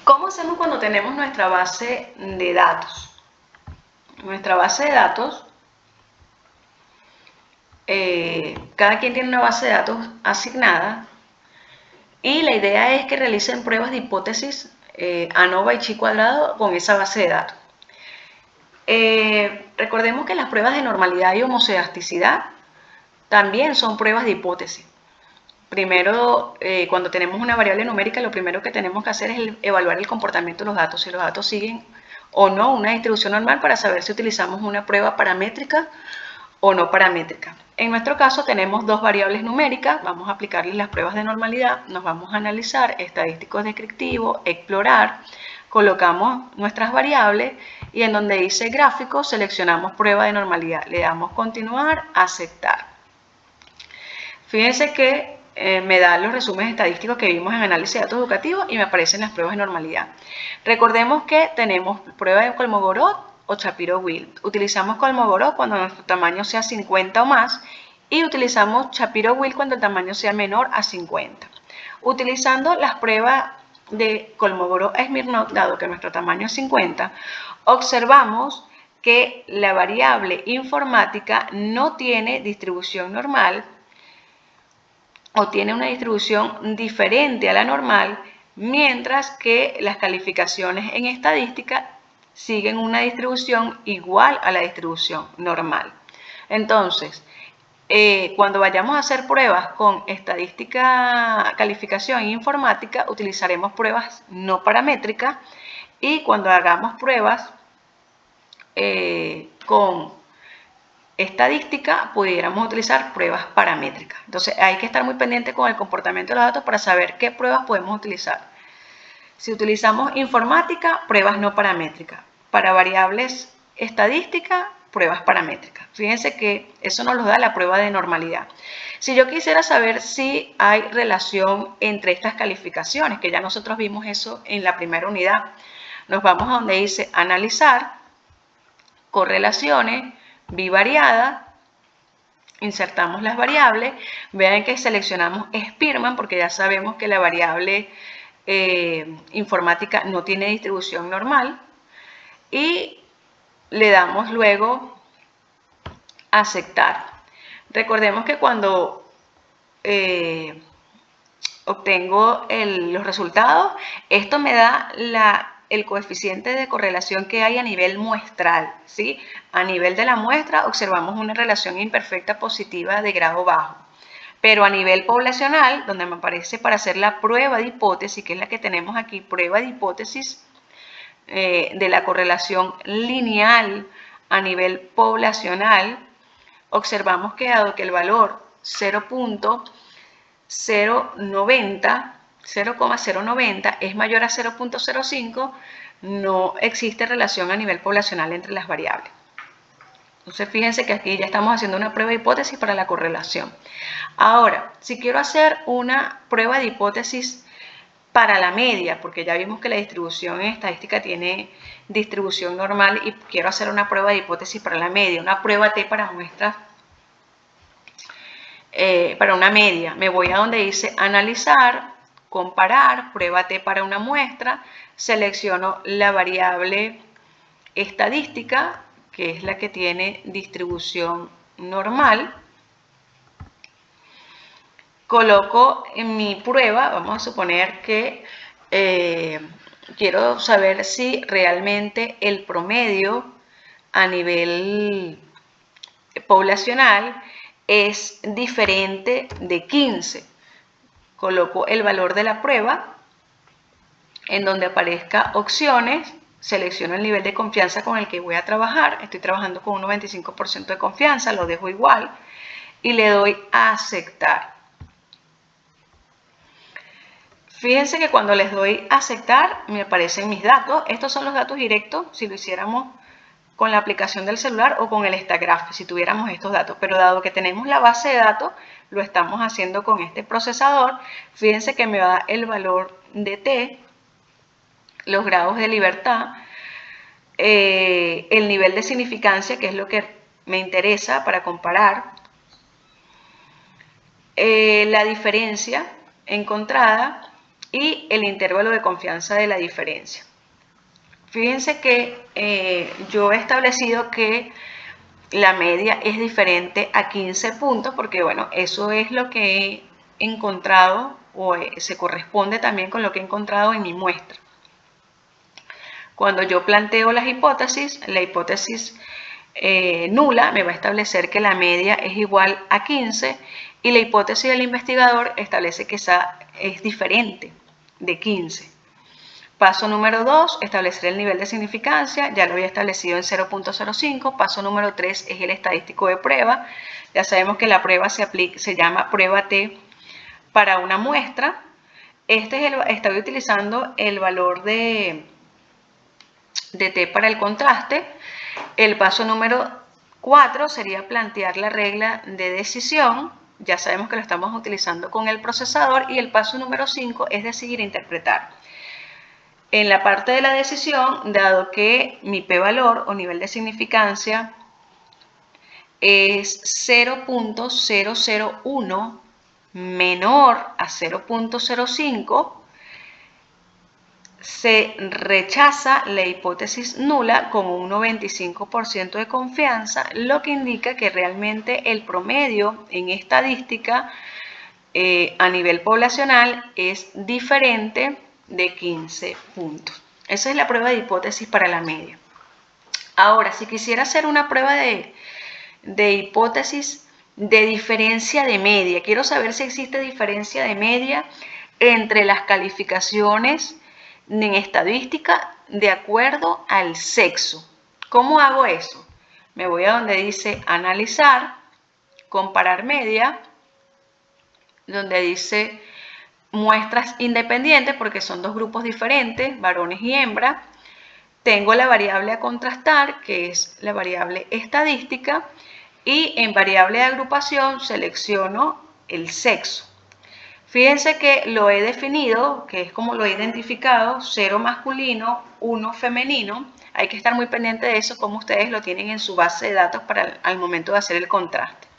¿Cómo hacemos cuando tenemos nuestra base de datos? Nuestra base de datos, cada quien tiene una base de datos asignada y la idea es que realicen pruebas de hipótesis ANOVA y chi cuadrado con esa base de datos. Recordemos que las pruebas de normalidad y homocedasticidad también son pruebas de hipótesis. Primero, cuando tenemos una variable numérica, lo primero que tenemos que hacer es evaluar el comportamiento de los datos, si los datos siguen o no una distribución normal para saber si utilizamos una prueba paramétrica o no paramétrica. En nuestro caso tenemos dos variables numéricas, vamos a aplicarles las pruebas de normalidad, nos vamos a analizar estadísticos descriptivos, explorar, colocamos nuestras variables y en donde dice gráfico seleccionamos prueba de normalidad, le damos continuar, aceptar. Fíjense que me da los resúmenes estadísticos que vimos en análisis de datos educativos y me aparecen las pruebas de normalidad. Recordemos que tenemos prueba de Kolmogorov o Shapiro-Wilk. Utilizamos Kolmogorov cuando nuestro tamaño sea 50 o más y utilizamos Shapiro-Wilk cuando el tamaño sea menor a 50. Utilizando las pruebas de Kolmogorov-Smirnov, dado que nuestro tamaño es 50, observamos que la variable informática no tiene distribución normal o tiene una distribución diferente a la normal, mientras que las calificaciones en estadística siguen una distribución igual a la distribución normal. Entonces, cuando vayamos a hacer pruebas con estadística, calificación e informática, utilizaremos pruebas no paramétricas y cuando hagamos pruebas con estadística, pudiéramos utilizar pruebas paramétricas. Entonces, hay que estar muy pendiente con el comportamiento de los datos para saber qué pruebas podemos utilizar. Si utilizamos informática, pruebas no paramétricas. Para variables estadísticas, pruebas paramétricas. Fíjense que eso nos lo da la prueba de normalidad. Si yo quisiera saber si hay relación entre estas calificaciones, que ya nosotros vimos eso en la primera unidad, nos vamos a donde dice analizar, correlaciones, bivariada, insertamos las variables, vean que seleccionamos Spearman porque ya sabemos que la variable informática no tiene distribución normal y le damos luego aceptar. Recordemos que cuando obtengo los resultados, esto me da el coeficiente de correlación que hay a nivel muestral, ¿sí? A nivel de la muestra observamos una relación imperfecta positiva de grado bajo, pero a nivel poblacional, donde me aparece para hacer la prueba de hipótesis, que es la que tenemos aquí, prueba de hipótesis de la correlación lineal a nivel poblacional, observamos que dado que el valor 0.090 es mayor a 0.05, no existe relación a nivel poblacional entre las variables. Entonces, fíjense que aquí ya estamos haciendo una prueba de hipótesis para la correlación. Ahora, si quiero hacer una prueba de hipótesis para la media, porque ya vimos que la distribución en estadística tiene distribución normal y quiero hacer una prueba de hipótesis para la media, una prueba T para muestras para una media, me voy a donde dice analizar, comparar, prueba T para una muestra, selecciono la variable estadística, que es la que tiene distribución normal, coloco en mi prueba, vamos a suponer que quiero saber si realmente el promedio a nivel poblacional es diferente de 15. Coloco el valor de la prueba en donde aparezca opciones, selecciono el nivel de confianza con el que voy a trabajar, estoy trabajando con un 95% de confianza, lo dejo igual y le doy a aceptar. Fíjense que cuando les doy a aceptar me aparecen mis datos, estos son los datos directos si lo hiciéramos con la aplicación del celular o con el Instagraph, si tuviéramos estos datos, pero dado que tenemos la base de datos, lo estamos haciendo con este procesador. Fíjense que me da el valor de T, los grados de libertad, el nivel de significancia, que es lo que me interesa para comparar, la diferencia encontrada, y el intervalo de confianza de la diferencia. Fíjense que yo he establecido que la media es diferente a 15 puntos porque, bueno, eso es lo que he encontrado o se corresponde también con lo que he encontrado en mi muestra. Cuando yo planteo las hipótesis, la hipótesis nula me va a establecer que la media es igual a 15 y la hipótesis del investigador establece que esa es diferente de 15. Paso número 2, establecer el nivel de significancia, ya lo había establecido en 0.05. Paso número 3 es el estadístico de prueba. Ya sabemos que la prueba se llama prueba T para una muestra. Estoy utilizando el valor de T para el contraste. El paso número 4 sería plantear la regla de decisión. Ya sabemos que lo estamos utilizando con el procesador. Y el paso número 5 es decidir interpretar. En la parte de la decisión, dado que mi p-valor o nivel de significancia es 0.001 menor a 0.05, se rechaza la hipótesis nula con un 95% de confianza, lo que indica que realmente el promedio en estadística a nivel poblacional es diferente de 15 puntos. Esa es la prueba de hipótesis para la media. Ahora, si quisiera hacer una prueba de hipótesis de diferencia de media, quiero saber si existe diferencia de media entre las calificaciones en estadística de acuerdo al sexo. ¿Cómo hago eso? Me voy a donde dice analizar, comparar media, donde dice muestras independientes, porque son dos grupos diferentes, varones y hembras. Tengo la variable a contrastar, que es la variable estadística, y en variable de agrupación selecciono el sexo. Fíjense que lo he definido, que es como lo he identificado, 0 masculino, 1 femenino. Hay que estar muy pendiente de eso, como ustedes lo tienen en su base de datos para al momento de hacer el contraste.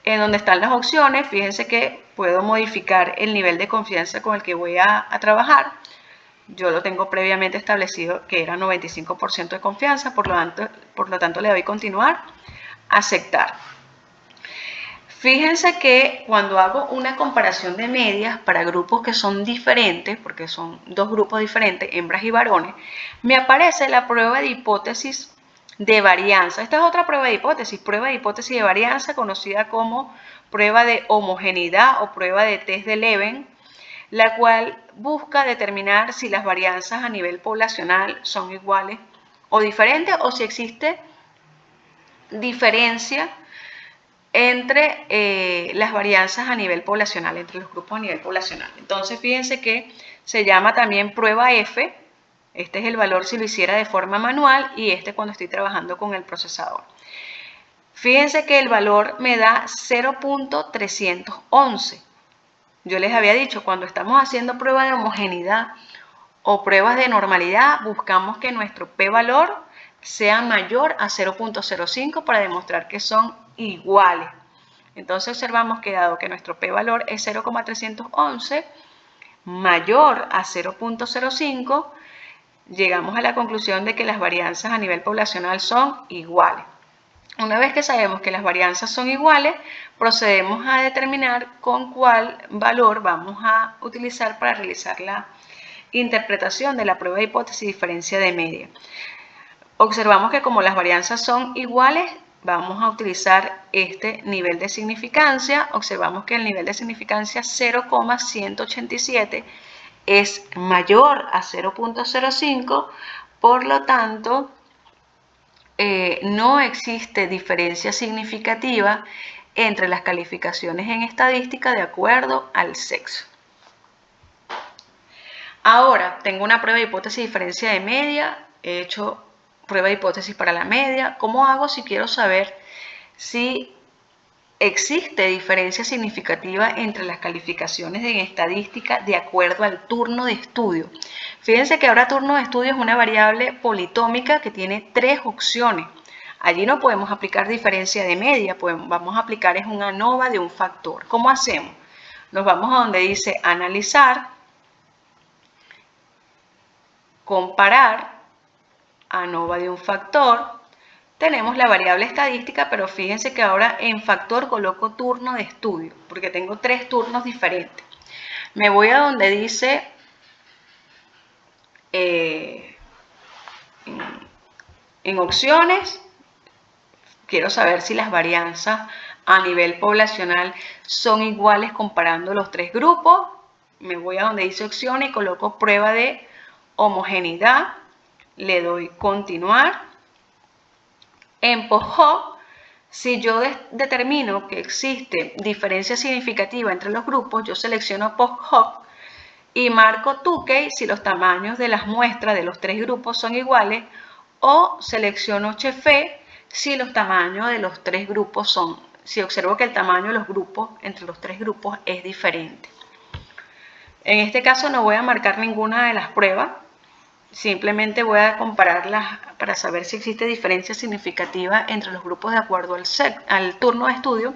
En donde están las opciones, fíjense que puedo modificar el nivel de confianza con el que voy a trabajar. Yo lo tengo previamente establecido que era 95% de confianza, por lo tanto le doy continuar, aceptar. Fíjense que cuando hago una comparación de medias para grupos que son diferentes, porque son dos grupos diferentes, hembras y varones, me aparece la prueba de hipótesis de varianza. Esta es otra prueba de hipótesis de varianza, conocida como prueba de homogeneidad o prueba de test de Leven, la cual busca determinar si las varianzas a nivel poblacional son iguales o diferentes, o si existe diferencia entre las varianzas a nivel poblacional, entre los grupos a nivel poblacional. Entonces, fíjense que se llama también prueba F. Este es el valor si lo hiciera de forma manual y este cuando estoy trabajando con el procesador. Fíjense que el valor me da 0.311. Yo les había dicho, cuando estamos haciendo prueba de homogeneidad o pruebas de normalidad, buscamos que nuestro p-valor sea mayor a 0.05 para demostrar que son iguales. Entonces observamos que dado que nuestro p-valor es 0.311 mayor a 0.05, llegamos a la conclusión de que las varianzas a nivel poblacional son iguales. Una vez que sabemos que las varianzas son iguales, procedemos a determinar con cuál valor vamos a utilizar para realizar la interpretación de la prueba de hipótesis de diferencia de media. Observamos que como las varianzas son iguales, vamos a utilizar este nivel de significancia. Observamos que el nivel de significancia 0,187 es mayor a 0.05, por lo tanto, no existe diferencia significativa entre las calificaciones en estadística de acuerdo al sexo. Ahora, tengo una prueba de hipótesis de diferencia de media, he hecho prueba de hipótesis para la media. ¿Cómo hago si quiero saber si existe diferencia significativa entre las calificaciones en estadística de acuerdo al turno de estudio? Fíjense que ahora turno de estudio es una variable politómica que tiene 3 opciones. Allí no podemos aplicar diferencia de media, vamos a aplicar es una ANOVA de un factor. ¿Cómo hacemos? Nos vamos a donde dice analizar, comparar ANOVA de un factor. Tenemos la variable estadística, pero fíjense que ahora en factor coloco turno de estudio, porque tengo 3 turnos diferentes. Me voy a donde dice en opciones, quiero saber si las varianzas a nivel poblacional son iguales comparando los 3 grupos. Me voy a donde dice opciones y coloco prueba de homogeneidad. Le doy continuar. En post-hoc, si yo determino que existe diferencia significativa entre los grupos, yo selecciono post-hoc y marco Tukey si los tamaños de las muestras de los 3 grupos son iguales, o selecciono Chefe si los tamaños de los 3 grupos son, si observo que el tamaño de los grupos entre los 3 grupos es diferente. En este caso no voy a marcar ninguna de las pruebas, simplemente voy a compararlas para saber si existe diferencia significativa entre los grupos de acuerdo al turno de estudio,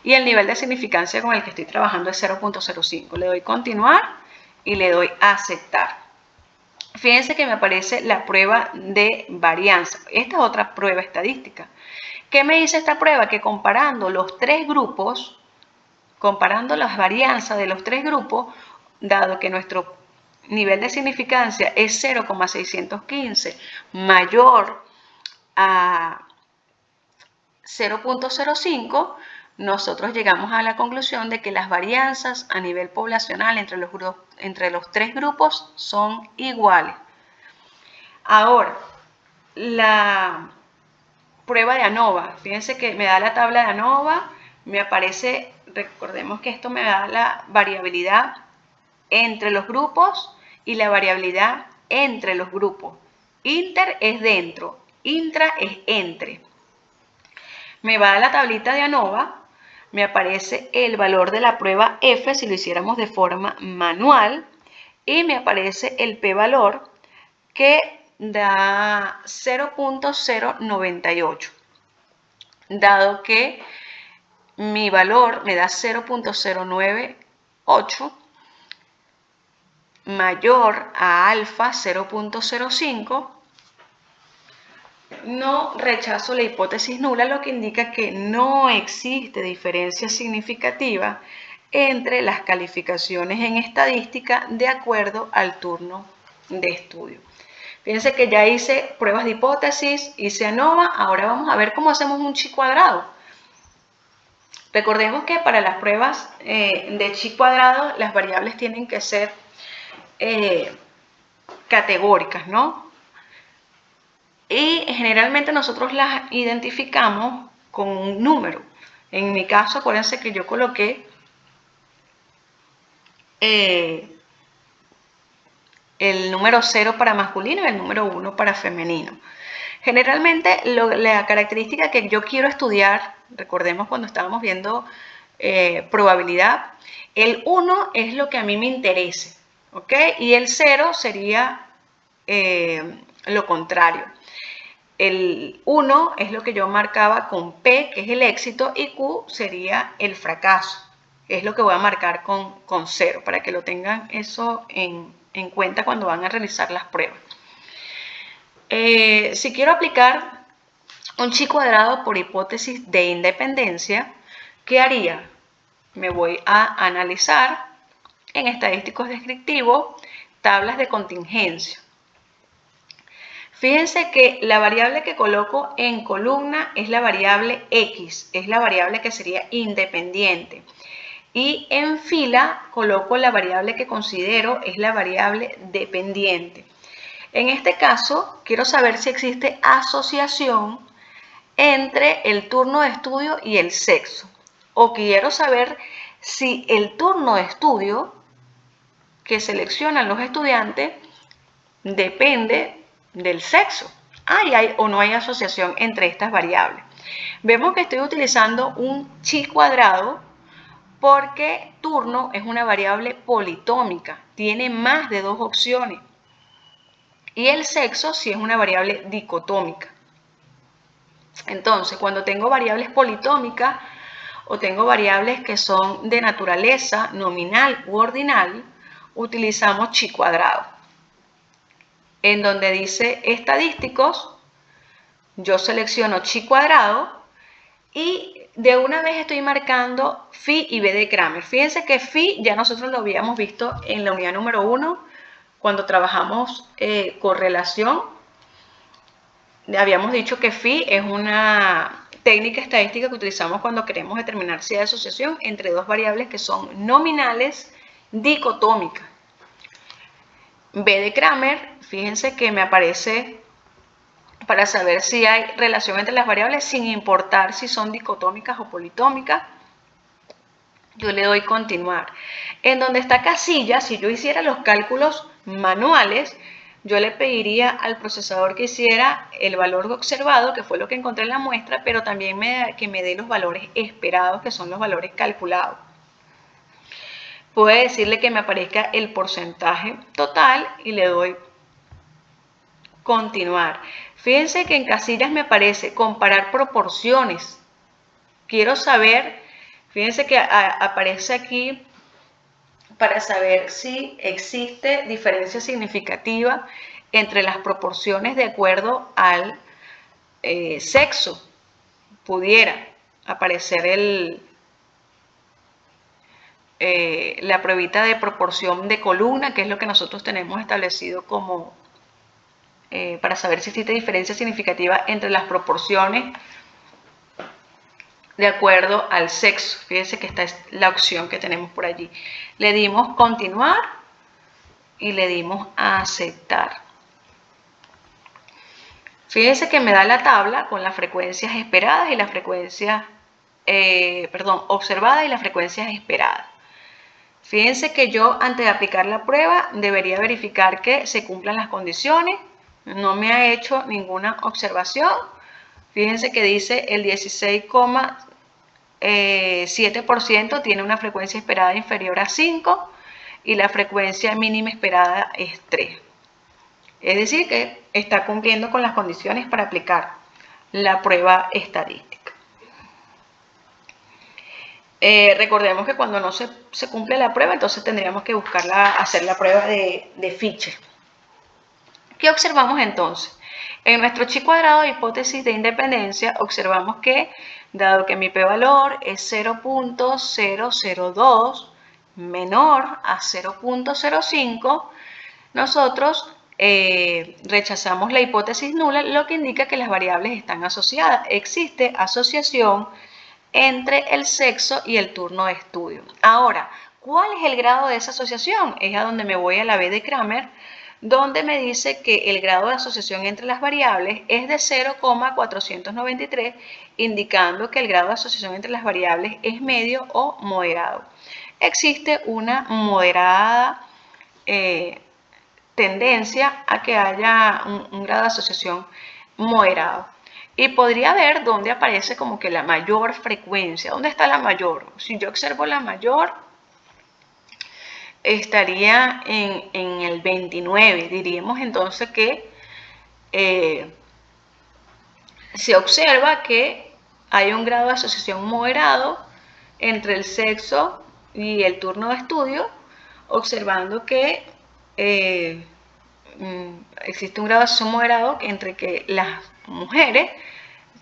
y el nivel de significancia con el que estoy trabajando es 0.05. Le doy continuar y le doy aceptar. Fíjense que me aparece la prueba de varianza. Esta es otra prueba estadística. ¿Qué me dice esta prueba? Que comparando los 3 grupos, comparando las varianzas de los 3 grupos, dado que nuestro nivel de significancia es 0,615 mayor a 0.05, nosotros llegamos a la conclusión de que las varianzas a nivel poblacional entre los 3 grupos son iguales. Ahora, la prueba de ANOVA, fíjense que me da la tabla de ANOVA, me aparece, recordemos que esto me da la variabilidad entre los grupos y la variabilidad entre los grupos. Inter es dentro, intra es entre. Me va a la tablita de ANOVA, me aparece el valor de la prueba F si lo hiciéramos de forma manual, y me aparece el p-valor que da 0.098. Dado que mi valor me da 0.098 mayor a alfa 0.05, no rechazo la hipótesis nula, lo que indica que no existe diferencia significativa entre las calificaciones en estadística de acuerdo al turno de estudio. Fíjense que ya hice pruebas de hipótesis, hice ANOVA, ahora vamos a ver cómo hacemos un chi cuadrado. Recordemos que para las pruebas de chi cuadrado las variables tienen que ser categóricas, ¿no? Y generalmente nosotros las identificamos con un número. En mi caso, acuérdense que yo coloqué el número 0 para masculino y el número 1 para femenino. Generalmente la característica que yo quiero estudiar, recordemos cuando estábamos viendo probabilidad, el 1 es lo que a mí me interese, ¿ok? Y el 0 sería lo contrario. El 1 es lo que yo marcaba con P, que es el éxito, y Q sería el fracaso. Es lo que voy a marcar con 0, para que lo tengan eso en cuenta cuando van a realizar las pruebas. Si quiero aplicar un chi cuadrado por hipótesis de independencia, ¿qué haría? Me voy a analizar en estadísticos descriptivos, tablas de contingencia. Fíjense que la variable que coloco en columna es la variable X, es la variable que sería independiente. Y en fila coloco la variable que considero es la variable dependiente. En este caso, quiero saber si existe asociación entre el turno de estudio y el sexo. O quiero saber si el turno de estudio que seleccionan los estudiantes depende del sexo. ¿Hay o no hay asociación entre estas variables? Vemos que estoy utilizando un chi cuadrado porque turno es una variable politómica, tiene más de 2 opciones. Y el sexo sí es una variable dicotómica. Entonces, cuando tengo variables politómicas o tengo variables que son de naturaleza nominal u ordinal, utilizamos chi cuadrado. en donde dice estadísticos, yo selecciono chi cuadrado y de una vez estoy marcando phi y b de Kramer. Fíjense que phi ya nosotros lo habíamos visto en la unidad número 1 cuando trabajamos correlación. Habíamos dicho que phi es una técnica estadística que utilizamos cuando queremos determinar si hay asociación entre dos variables que son nominales dicotómicas. B de Kramer, fíjense que me aparece para saber si hay relación entre las variables sin importar si son dicotómicas o politómicas. Yo le doy continuar. En donde está casilla, si yo hiciera los cálculos manuales, yo le pediría al procesador que hiciera el valor observado, que fue lo que encontré en la muestra, pero también que me dé los valores esperados, que son los valores calculados. Puedo decirle que me aparezca el porcentaje total y le doy continuar. Fíjense que en casillas me aparece comparar proporciones. Quiero saber, fíjense que aparece aquí para saber si existe diferencia significativa entre las proporciones de acuerdo al sexo. Pudiera aparecer la pruebita de proporción de columna, que es lo que nosotros tenemos establecido como para saber si existe diferencia significativa entre las proporciones de acuerdo al sexo. Fíjense que esta es la opción que tenemos por allí. Le dimos continuar y le dimos a aceptar. Fíjense que me da la tabla con las frecuencias esperadas y las frecuencias, observadas y las frecuencias esperadas. Fíjense que yo antes de aplicar la prueba debería verificar que se cumplan las condiciones. No me ha hecho ninguna observación. Fíjense que dice el 16,7% tiene una frecuencia esperada inferior a 5 y la frecuencia mínima esperada es 3. Es decir, que está cumpliendo con las condiciones para aplicar la prueba estadística. Recordemos que cuando no se cumple la prueba, entonces tendríamos que hacer la prueba de Fisher. ¿Qué observamos entonces? En nuestro chi cuadrado de hipótesis de independencia, observamos que, dado que mi p-valor es 0.002 menor a 0.05, nosotros rechazamos la hipótesis nula, lo que indica que las variables están asociadas. Existe asociación entre el sexo y el turno de estudio. Ahora, ¿cuál es el grado de esa asociación? Es a donde me voy a la B de Kramer, donde me dice que el grado de asociación entre las variables es de 0,493, indicando que el grado de asociación entre las variables es medio o moderado. Existe una moderada tendencia a que haya un grado de asociación moderado. Y podría ver dónde aparece como que la mayor frecuencia. ¿Dónde está la mayor? Si yo observo la mayor, estaría en el 29. Diríamos entonces que se observa que hay un grado de asociación moderado entre el sexo y el turno de estudio, observando que existe un grado de asociación moderado entre que las mujeres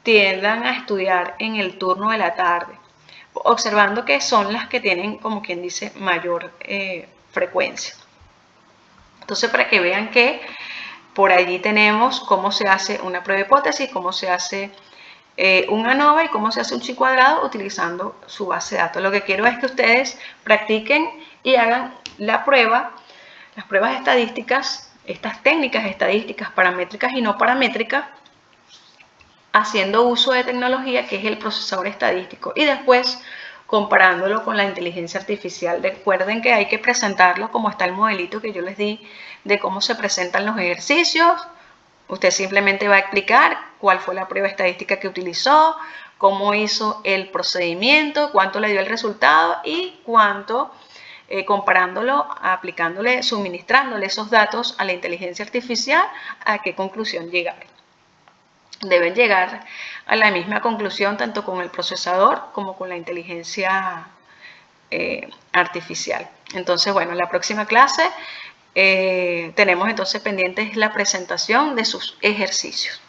tiendan a estudiar en el turno de la tarde, observando que son las que tienen, como quien dice, mayor frecuencia. Entonces, para que vean que por allí tenemos cómo se hace una prueba de hipótesis, cómo se hace un ANOVA y cómo se hace un chi cuadrado utilizando su base de datos. Lo que quiero es que ustedes practiquen y hagan la prueba, las pruebas estadísticas, estas técnicas estadísticas paramétricas y no paramétricas, haciendo uso de tecnología que es el procesador estadístico y después comparándolo con la inteligencia artificial. Recuerden que hay que presentarlo como está el modelito que yo les di de cómo se presentan los ejercicios. Usted simplemente va a explicar cuál fue la prueba estadística que utilizó, cómo hizo el procedimiento, cuánto le dio el resultado y cuánto, comparándolo, aplicándole, suministrándole esos datos a la inteligencia artificial, a qué conclusión llegar. Deben llegar a la misma conclusión tanto con el procesador como con la inteligencia artificial. Entonces, bueno, en la próxima clase tenemos entonces pendientes la presentación de sus ejercicios.